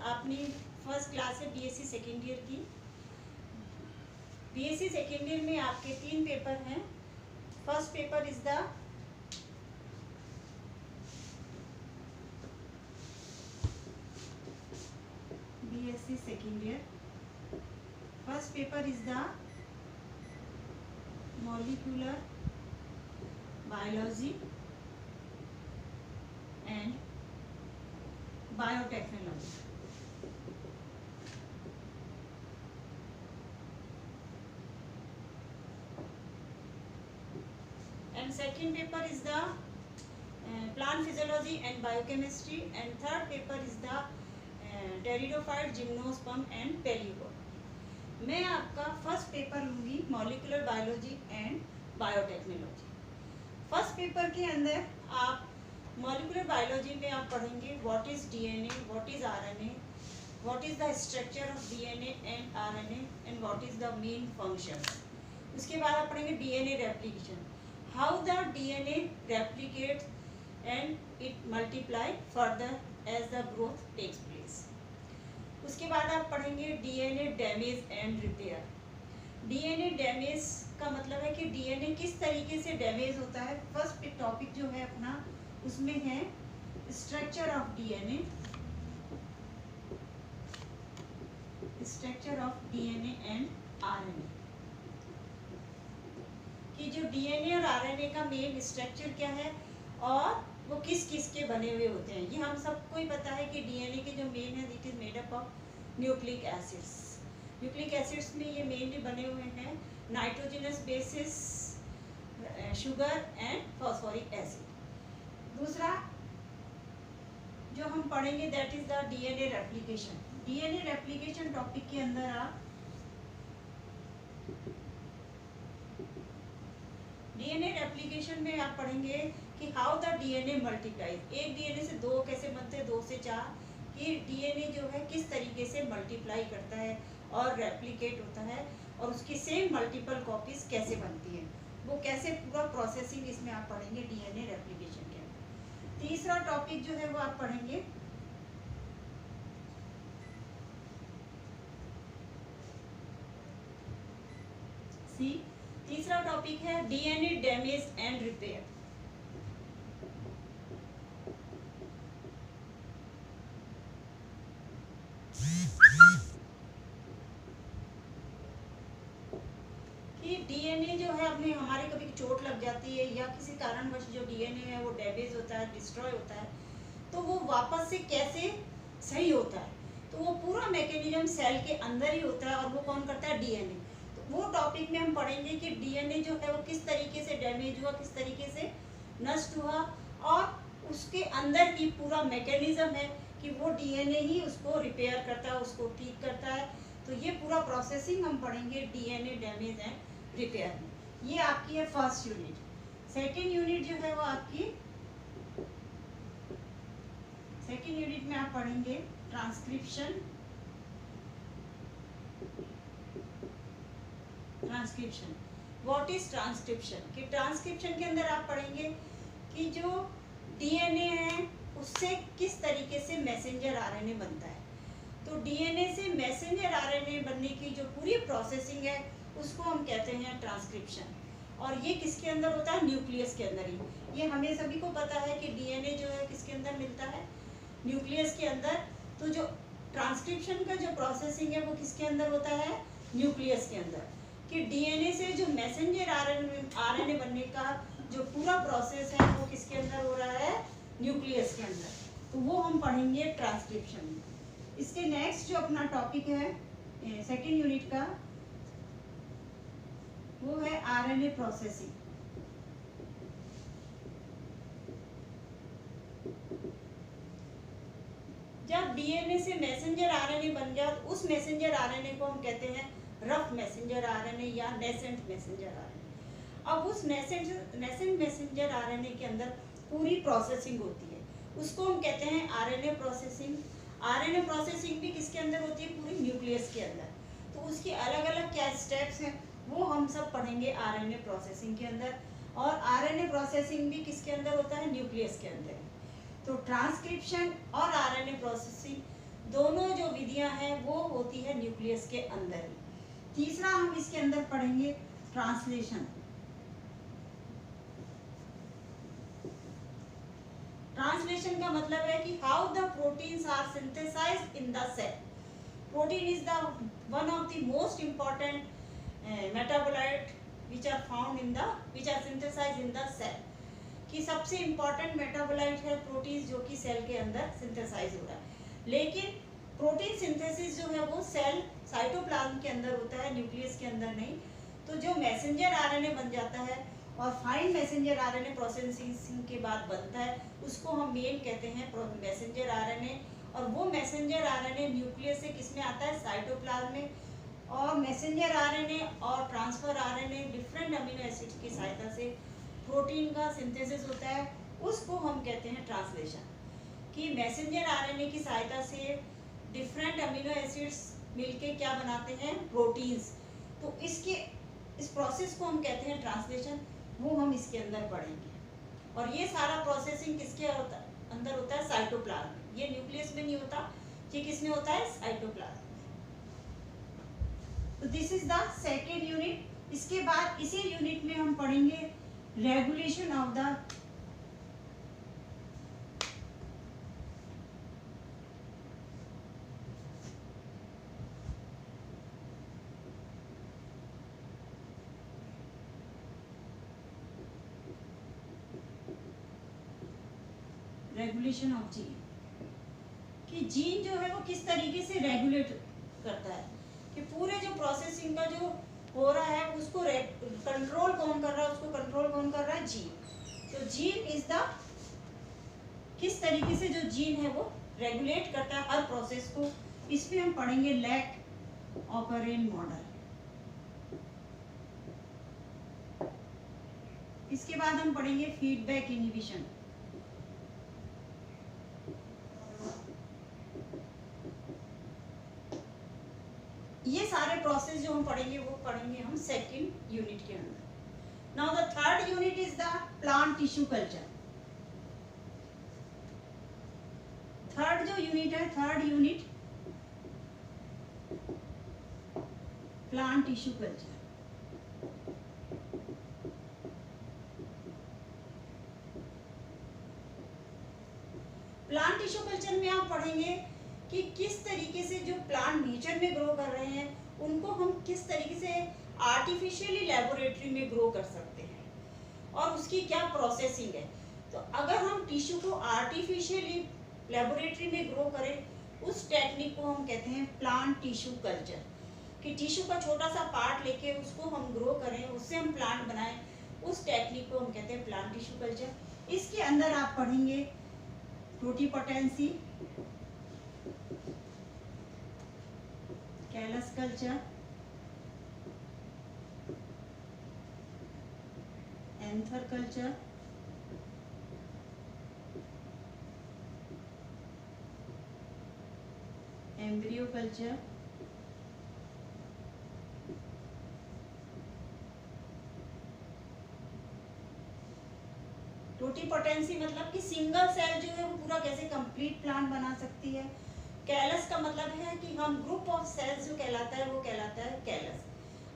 आपने first class है BSc second year की। बीएससी सेकेंड ईयर में आपके 3 पेपर हैं। First paper is the BSc second year, first paper is the molecular biology and biotechnology. And second paper is the plant physiology and biochemistry, and third paper is the pteridophyte, gymnosperm and paleozoa। मैं आपका first paper लूँगी molecular biology and biotechnology. First paper के अंदर आप molecular biology में आप पढ़ेंगे what is DNA, what is RNA, what is the structure of DNA and RNA and what is the main function. उसके बाद आप पढ़ेंगे DNA replication, how the DNA replicates and it multiply further as the growth takes place। उसके बाद आप पढ़ेंगे DNA damage and repair. DNA damage का मतलब है कि डीएनए किस तरीके से डैमेज होता है। फर्स्ट टॉपिक जो है अपना उसमें है structure of DNA, structure of DNA and RNA, कि जो डीएनए और आरएनए का मेन स्ट्रक्चर क्या है और वो किस किस के बने हुए होते हैं। ये हम सबको ही पता है कि डीएनए के जो मेन है it is made up of nucleic acids. Nucleic acids में ये मेनली बने हुए हैं nitrogenous bases, sugar and phosphoric acid. दूसरा जो हम पढ़ेंगे that is the DNA replication. DNA replication topic के अंदर आप डीएनए रेप्लिकेशन में आप पढ़ेंगे कि हाउ द डीएनए मल्टीप्लाइज। एक डीएनए से 2 कैसे बनते हैं, 2 से 4, कि डीएनए जो है किस तरीके से मल्टीप्लाई करता है और रेप्लिकेट होता है और उसकी सेम मल्टीपल कॉपीज कैसे बनती है, वो कैसे पूरा प्रोसेसिंग इसमें आप पढ़ेंगे डीएनए रेप्लिकेशन के अंदर। तीसरा टॉपिक जो है वो आप पढ़ेंगे तीसरा टॉपिक है डीएनए डैमेज एंड रिपेयर। कि डीएनए जो है अपने हमारे कभी चोट लग जाती है या किसी कारणवश जो डीएनए है वो डैमेज होता है, डिस्ट्रॉय होता है, तो वो वापस से कैसे सही होता है, तो वो पूरा मैकेनिज्म सेल के अंदर ही होता है और वो कौन करता है, डीएनए। वो टॉपिक में हम पढ़ेंगे कि डीएनए जो है वो किस तरीके से डैमेज हुआ, किस तरीके से नष्ट हुआ और उसके अंदर ही पूरा मैकेनिज्म है कि वो डीएनए ही उसको रिपेयर करता है, उसको ठीक करता है। तो ये पूरा प्रोसेसिंग हम पढ़ेंगे डीएनए डैमेज एंड रिपेयर में। ये आपकी है फर्स्ट यूनिट। सेकेंड यूनिट जो है वो आपकी सेकेंड यूनिट में आप पढ़ेंगे transcription. Transcription, what is transcription, कि ट्रांसक्रिप्शन के अंदर आप पढ़ेंगे कि जो डीएनए है उससे किस तरीके से मैसेंजर आरएनए बनता है। तो डीएनए से मैसेंजर आरएनए बनने की जो पूरी प्रोसेसिंग है उसको हम कहते हैं ट्रांसक्रिप्शन। और ये किसके अंदर होता है, न्यूक्लियस के अंदर ही। ये हमें सभी को पता है कि डीएनए जो है किसके अंदर मिलता है, न्यूक्लियस के अंदर। तो जो ट्रांसक्रिप्शन का जो प्रोसेसिंग है वो किसके अंदर होता है, न्यूक्लियस के अंदर। कि डीएनए से जो मैसेंजर आरएनए बनने का जो पूरा प्रोसेस है वो किसके अंदर हो रहा है, न्यूक्लियस के अंदर। तो वो हम पढ़ेंगे ट्रांसक्रिप्शन में। इसके नेक्स्ट जो अपना टॉपिक है सेकेंड यूनिट का वो है आरएनए प्रोसेसिंग। जब डीएनए से मैसेंजर आरएनए बन जाए तो उस मैसेंजर आरएनए को हम कहते हैं रफ मैसेंजर आरएनए या नेसेंट मैसेंजर आरएनए। अब उस नेसेंट मैसेंजर आरएनए के अंदर पूरी प्रोसेसिंग होती है, उसको हम कहते हैं आरएनए प्रोसेसिंग। आरएनए प्रोसेसिंग भी किसके अंदर होती है, पूरी न्यूक्लियस के अंदर। तो उसकी अलग अलग क्या स्टेप्स हैं वो हम सब पढ़ेंगे आरएनए प्रोसेसिंग के अंदर। और आरएनए प्रोसेसिंग भी किसके अंदर होता है, न्यूक्लियस के अंदर। तो ट्रांसक्रिप्शन और आरएनए प्रोसेसिंग दोनों जो विधियां हैं वो होती है न्यूक्लियस के अंदर ही। तीसरा हम इसके अंदर पढ़ेंगे ट्रांसलेशन। ट्रांसलेशन का मतलब है कि how the proteins are synthesised in the cell. Protein is the one of the most important metabolite which are synthesized in the cell। कि सबसे इंपॉर्टेंट मेटाबोलाइट है प्रोटीन जो कि सेल के अंदर सिंथेसाइज हो रहा है। लेकिन प्रोटीन सिंथेसिस जो है वो सेल साइटोप्लाज्म के अंदर होता है, न्यूक्लियस के अंदर नहीं। तो जो मैसेंजर आरएनए बन जाता है और फाइन मैसेंजर आरएनए प्रोसेसिंग के बाद बनता है, उसको हम मेन कहते हैं मैसेंजर आरएनए। और वो मैसेंजर आरएनए न्यूक्लियस से किस में आता है, साइटोप्लाज्म में। और मैसेंजर आरएनए और transfer RNA different amino acid की सहायता से प्रोटीन का सिंथेसिस होता है, उसको हम कहते हैं ट्रांसलेशन। कि मैसेंजर आरएनए की सहायता से डिफरेंट अमीनो एसिड्स मिलके क्या बनाते हैं, प्रोटीन्स। तो इस प्रोसेस को हम कहते हैं ट्रांसलेशन। वो हम इसके अंदर पढ़ेंगे। और ये सारा प्रोसेसिंग किसके अंदर होता है, साइटोप्लाज्म। ये न्यूक्लियस में नहीं होता, ये किस में होता है, साइटोप्लाज्म। तो this is the second unit. इसके बाद इसी यूनिट में हम पढ़ेंगे regulation of the regulation of gene. कि जीन जो है वो किस तरीके से रेगुलेट करता है, कि पूरे जो प्रोसेसिंग का जो हो रहा है उसको कंट्रोल कौन कर रहा है, उसको कंट्रोल कौन कर रहा है, जीन। तो जीन इज द, किस तरीके से जो जीन है वो रेगुलेट करता है हर प्रोसेस को। इसमें हम पढ़ेंगे लैक ऑपरेंट मॉडल। इसके बाद हम पढ़ेंगे फीडबैक इनहिबिशन। ये सारे प्रोसेस जो हम पढ़ेंगे वो पढ़ेंगे हम सेकंड यूनिट के अंदर। Now the third unit is the plant tissue culture. Third जो यूनिट है, third unit plant tissue culture. Plant tissue culture में आप पढ़ेंगे कि किस तरीके से जो प्लांट नेचर में ग्रो कर रहे हैं उनको हम किस तरीके से आर्टिफिशियली लेबोरेटरी में ग्रो कर सकते हैं और उसकी क्या प्रोसेसिंग है। तो अगर हम टिश्यू को आर्टिफिशियली लेबोरेटरी में ग्रो करें, उस टेक्निक को हम कहते हैं प्लांट टिश्यू कल्चर। कि टिश्यू का छोटा सा पार्ट लेके उसको हम ग्रो करें, उससे हम प्लांट बनाएं, उस टेक्निक को हम कहते हैं प्लांट टिश्यू कल्चर। इसके अंदर आप पढ़ेंगे totipotency, callus culture, anther culture, embryo culture, totipotency मतलब कि सिंगल सेल जो है वो पूरा कैसे कंप्लीट प्लांट बना सकती है। कैलस का मतलब है कि हम ग्रुप ऑफ सेल्स जो कहलाता है वो कहलाता है callus,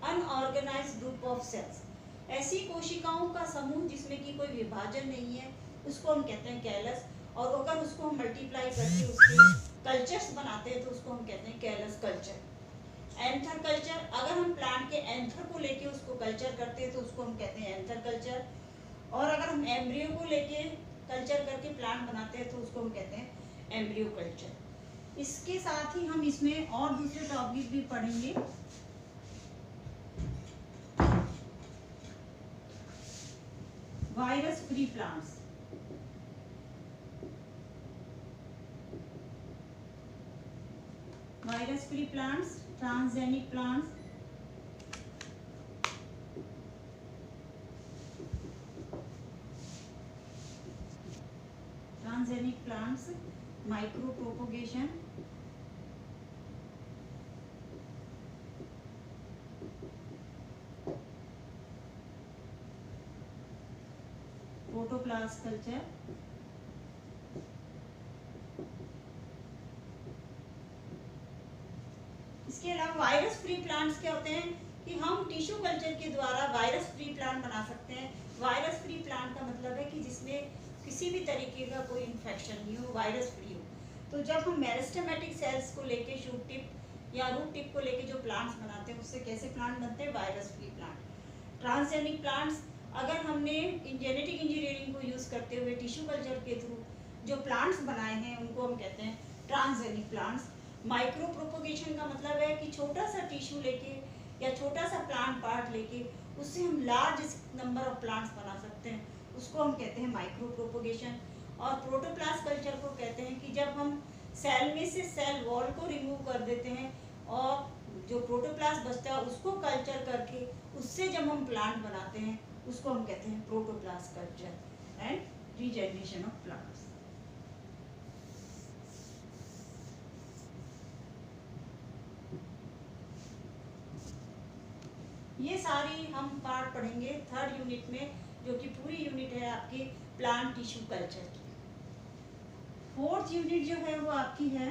unorganised group of cells. ऐसी कोशिकाओं का समूह जिसमें कि कोई विभाजन नहीं है उसको हम कहते हैं कैलस। और अगर उसको हम मल्टीप्लाई करके उसके कल्चर्स बनाते हैं तो उसको हम कहते हैं कैलस कल्चर। एंथर कल्चर, अगर हम प्लांट के एंथर को लेके उसको कल्चर करते हैं तो उसको हम कहते हैं एंथर कल्चर। और अगर हम एम्ब्रियो को लेके कल्चर करके प्लांट बनाते हैं तो उसको हम कहते हैं एम्ब्रियो कल्चर। इसके साथ ही हम इसमें और दूसरे टॉपिक भी पढ़ेंगे। Virus free plants. Virus free plants, transgenic plants, transgenic plants, micro propagation, protoplast culture, इसके अलावा वायरस फ्री प्लांट्स क्या होते हैं कि हम टिश्यू कल्चर के द्वारा वायरस फ्री प्लांट बना सकते हैं। वायरस फ्री प्लांट का मतलब है कि जिसमें किसी भी तरीके का कोई इन्फेक्शन नहीं हो, वायरस फ्री हो। तो जब हम मेरिस्टेमेटिक सेल्स को लेके शूट टिप या रूट टिप को लेके जो प्लांट्स बनाते हैं उससे कैसे प्लांट बनते हैं, virus free plant. Transgenic plants, अगर हमने जेनेटिक इंजीनियरिंग को यूज़ करते हुए टिश्यू कल्चर के थ्रू जो प्लांट्स बनाए हैं उनको हम कहते हैं ट्रांसजेनिक प्लांट्स। माइक्रो प्रोपोगेशन का मतलब है कि छोटा सा टिश्यू लेके या छोटा सा प्लांट पार्ट लेके उससे हम लार्ज नंबर ऑफ प्लांट्स बना सकते हैं, उसको हम कहते हैं माइक्रो प्रोपोगेशन। और प्रोटोप्लास्ट कल्चर को कहते हैं कि जब हम सेल में से सेल वॉल को रिमूव कर देते हैं और जो प्रोटोप्लास्ट बचता है उसको कल्चर करके उससे जब हम प्लांट बनाते हैं उसको हम कहते हैं protoplast culture and regeneration of plants. ये सारी हम पार्ट पढ़ेंगे थर्ड यूनिट में, जो कि पूरी यूनिट है आपकी प्लांट टिश्यू कल्चर की। फोर्थ यूनिट जो है वो आपकी है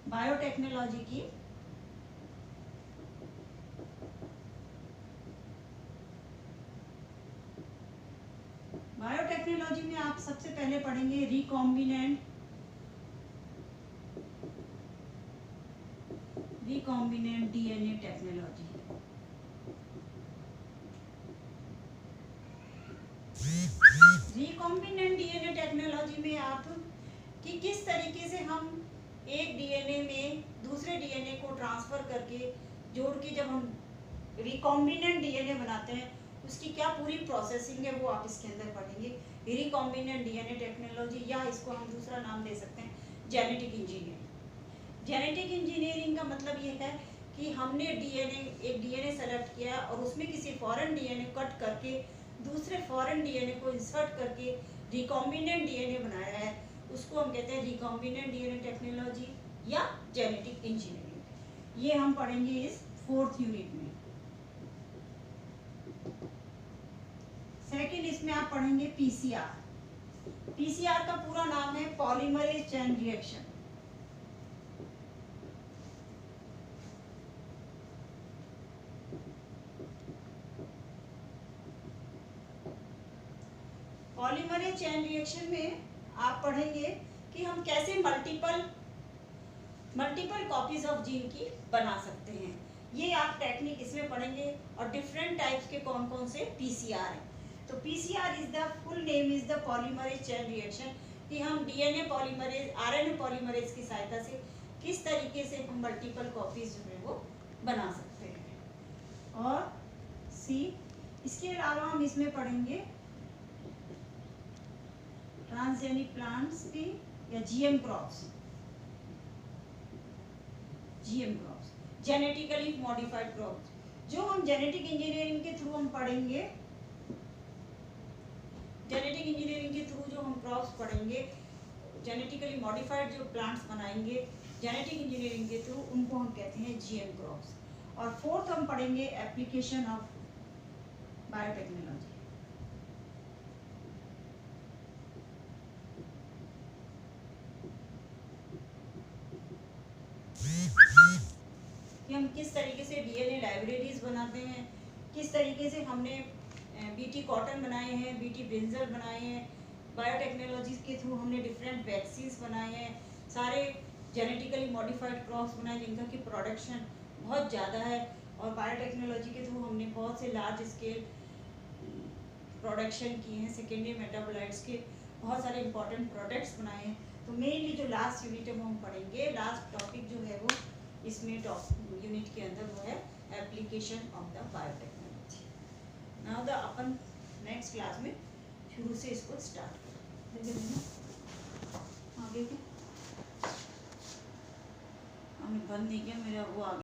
बायोटेक्नोलॉजी की। बायोटेक्नोलॉजी में आप सबसे पहले पढ़ेंगे recombinant DNA technology. Recombinant DNA technology में आप कि किस तरीके से हम एक डीएनए में दूसरे डीएनए को ट्रांसफर करके जोड़ के जब हम रिकॉम्बिनेंट डीएनए बनाते हैं उसकी क्या पूरी प्रोसेसिंग है वो आप इसके अंदर पढ़ेंगे। रिकॉम्बिनेंट डीएनए टेक्नोलॉजी, या इसको हम दूसरा नाम दे सकते हैं जेनेटिक इंजीनियरिंग। जेनेटिक इंजीनियरिंग का मतलब ये है कि हमने एक डीएनए सेलेक्ट किया और उसमें किसी फॉरेन डीएनए कट करके दूसरे फॉरेन डीएनए को इंसर्ट करके रिकॉम्बिनेंट डीएनए बनाया है, उसको हम कहते हैं रिकॉम्बिनेंट डीएनए टेक्नोलॉजी या जेनेटिक इंजीनियरिंग। ये हम पढ़ेंगे इस फोर्थ यूनिट में। सेकंड इसमें आप पढ़ेंगे पीसीआर। पीसीआर का पूरा नाम है polymerase chain reaction. Polymerase chain reaction में आप पढ़ेंगे कि हम कैसे मल्टीपल कॉपीज ऑफ जीन की बना सकते हैं। ये आप टेक्निक इसमें पढ़ेंगे और डिफरेंट टाइप्स के कौन कौन से पीसीआर हैं। तो PCR is the full name is the polymerase chain reaction, कि हम डीएनए पॉलीमरेज आरएनए पॉलीमरेज की सहायता से किस तरीके से हम मल्टीपल कॉपीज जो है वो बना सकते हैं। और सी, इसके अलावा हम इसमें पढ़ेंगे ट्रांसजेनिक प्लांट्स की या GM crops, genetically modified crops, जो हम जेनेटिक इंजीनियरिंग के थ्रू हम पढ़ेंगे। जेनेटिक इंजीनियरिंग के थ्रू जो हम क्रॉप्स पढ़ेंगे, जेनेटिकली मॉडिफाइड जो प्लांट्स बनाएंगे जेनेटिक इंजीनियरिंग के थ्रू, उनको हम कहते हैं जीएम क्रॉप्स। और फोर्थ हम पढ़ेंगे एप्लीकेशन ऑफ बायोटेक्नोलॉजी। कि हम किस तरीके से डीएनए लाइब्रेरीज बनाते हैं, किस तरीके से हमने बीटी कॉटन बनाए हैं, बीटी ब्रिंजल बनाए हैं। बायोटेक्नोलॉजी के थ्रू हमने डिफरेंट वैक्सीन्स बनाए हैं, सारे जेनेटिकली मॉडिफाइड क्रॉप्स बनाए जिनका कि प्रोडक्शन बहुत ज़्यादा है। और बायोटेक्नोलॉजी के थ्रू हमने बहुत से लार्ज स्केल प्रोडक्शन किए हैं, सेकेंडरी मेटाबोलाइट्स के बहुत सारे इंपॉर्टेंट प्रोडक्ट्स बनाए हैं। तो मेनली जो लास्ट यूनिट है वो हम पढ़ेंगे, लास्ट टॉपिक जो है वो इसमें यूनिट के अंदर वो है application of the biotechnology. Now the upon next class में शुरू से इसको स्टार्ट करेंगे। आगे के हमने बंद नहीं किया, मेरा वो आगे